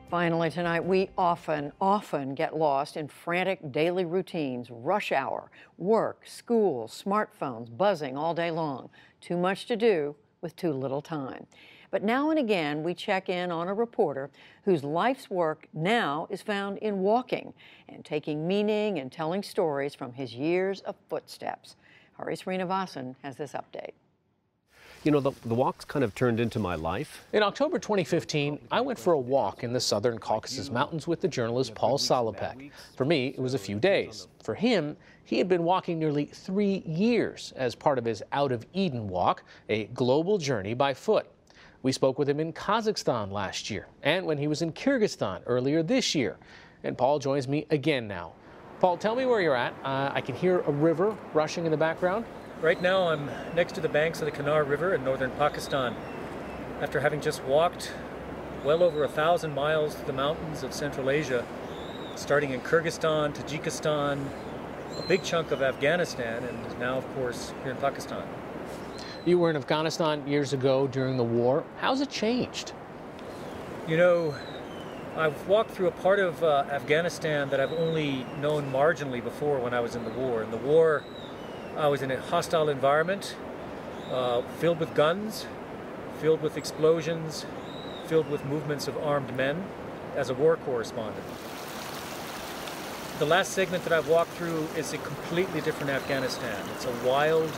Finally tonight, we often get lost in frantic daily routines, rush hour, work, school, smartphones, buzzing all day long. Too much to do with too little time. But now and again, we check in on a reporter whose life's work now is found in walking and taking meaning and telling stories from his years of footsteps. Hari Srinivasan has this update. You know, the walk's kind of turned into my life. In October 2015, I went for a walk in the southern Caucasus Mountains with the journalist Paul Salopek. For me, it was a few days. For him, he had been walking nearly 3 years as part of his Out of Eden walk, a global journey by foot. We spoke with him in Kazakhstan last year and when he was in Kyrgyzstan earlier this year. And Paul joins me again now. Paul, tell me where you're at. I can hear a river rushing in the background. Right now I'm next to the banks of the Kanhar River in northern Pakistan. After having just walked well over 1,000 miles through the mountains of Central Asia, starting in Kyrgyzstan, Tajikistan, a big chunk of Afghanistan, and now of course here in Pakistan. You were in Afghanistan years ago during the war. How's it changed? You know, I've walked through a part of Afghanistan that I've only known marginally before when I was in the war. In the war, I was in a hostile environment, filled with guns, filled with explosions, filled with movements of armed men as a war correspondent. The last segment that I've walked through is a completely different Afghanistan. It's a wild,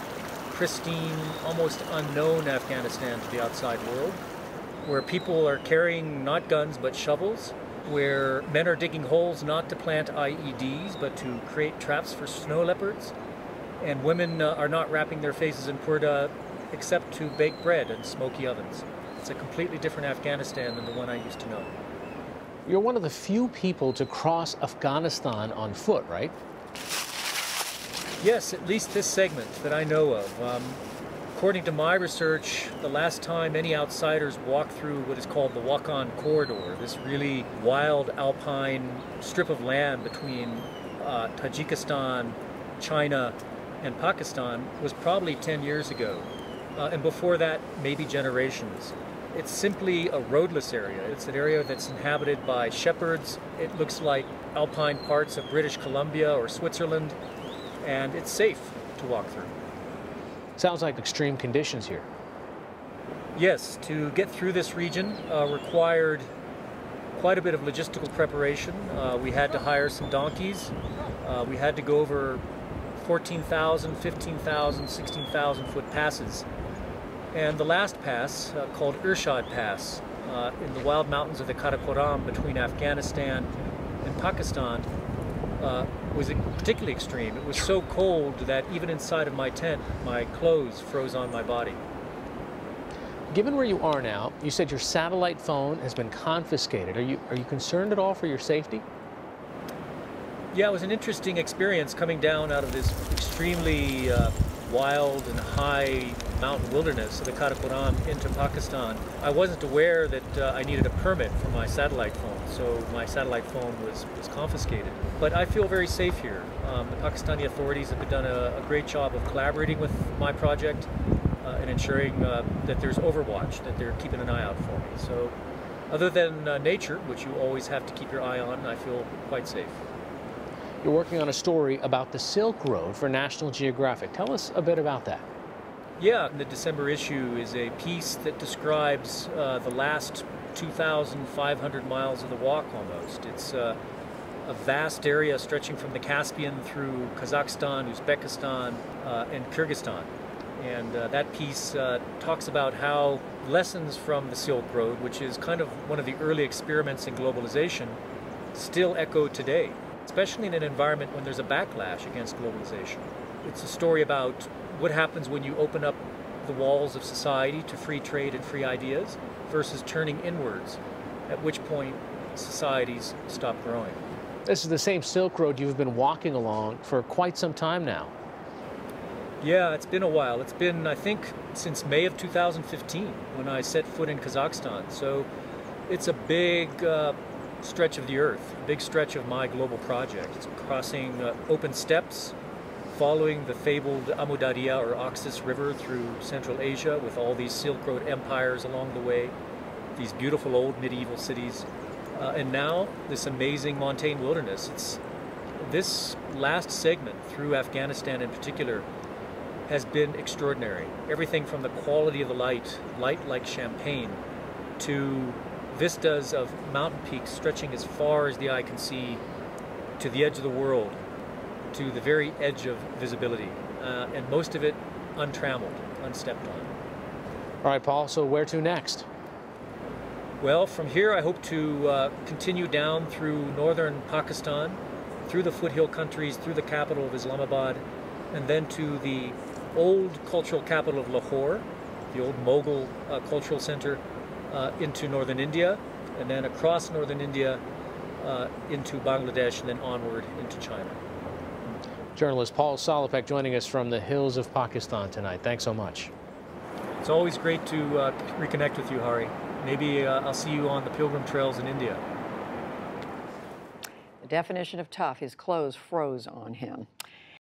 pristine, almost unknown Afghanistan to the outside world, where people are carrying not guns but shovels, where men are digging holes not to plant IEDs but to create traps for snow leopards, and women are not wrapping their faces in purdah except to bake bread in smoky ovens. It's a completely different Afghanistan than the one I used to know. You're one of the few people to cross Afghanistan on foot, right? Yes, at least this segment that I know of. According to my research, the last time any outsiders walked through what is called the Wakhan Corridor, this really wild alpine strip of land between Tajikistan, China, and Pakistan, was probably 10 years ago. And before that, maybe generations. It's simply a roadless area. It's an area that's inhabited by shepherds. It looks like alpine parts of British Columbia or Switzerland, and it's safe to walk through. Sounds like extreme conditions here. Yes, to get through this region required quite a bit of logistical preparation. We had to hire some donkeys. We had to go over 14,000, 15,000, 16,000 foot passes. And the last pass, called Irshad Pass, in the wild mountains of the Karakoram between Afghanistan and Pakistan, was particularly extreme. It was so cold that even inside of my tent, my clothes froze on my body. Given where you are now, you said your satellite phone has been confiscated. Are you concerned at all for your safety? Yeah, it was an interesting experience coming down out of this extremely wild and high mountain wilderness of the Karakoram into Pakistan. I wasn't aware that I needed a permit for my satellite phone, so my satellite phone was confiscated. But I feel very safe here. The Pakistani authorities have done a great job of collaborating with my project and ensuring that there's overwatch, that they're keeping an eye out for me. So other than nature, which you always have to keep your eye on, I feel quite safe. You're working on a story about the Silk Road for National Geographic. Tell us a bit about that. Yeah, the December issue is a piece that describes the last 2,500 miles of the walk almost. It's a vast area stretching from the Caspian through Kazakhstan, Uzbekistan, and Kyrgyzstan. And that piece talks about how lessons from the Silk Road, which is kind of one of the early experiments in globalization, still echo today, especially in an environment when there's a backlash against globalization. It's a story about what happens when you open up the walls of society to free trade and free ideas versus turning inwards, at which point societies stop growing. This is the same Silk Road you've been walking along for quite some time now. Yeah, it's been a while. It's been, I think, since May of 2015 when I set foot in Kazakhstan. So it's a big stretch of the earth, a big stretch of my global project. It's crossing open steppes, following the fabled Amudarya or Oxus River through Central Asia with all these Silk Road empires along the way, these beautiful old medieval cities, and now this amazing montane wilderness. This last segment through Afghanistan in particular has been extraordinary. Everything from the quality of the light like champagne, to vistas of mountain peaks stretching as far as the eye can see to the edge of the world, to the very edge of visibility, and most of it untrammeled, unstepped on. All right, Paul, so where to next? Well, from here I hope to continue down through northern Pakistan, through the foothill countries, through the capital of Islamabad, and then to the old cultural capital of Lahore, the old Mughal cultural center, into northern India, and then across northern India into Bangladesh, and then onward into China. Journalist Paul Salopek joining us from the hills of Pakistan tonight. Thanks so much. It's always great to reconnect with you, Hari. Maybe I'll see you on the pilgrim trails in India. The definition of tough, his clothes froze on him.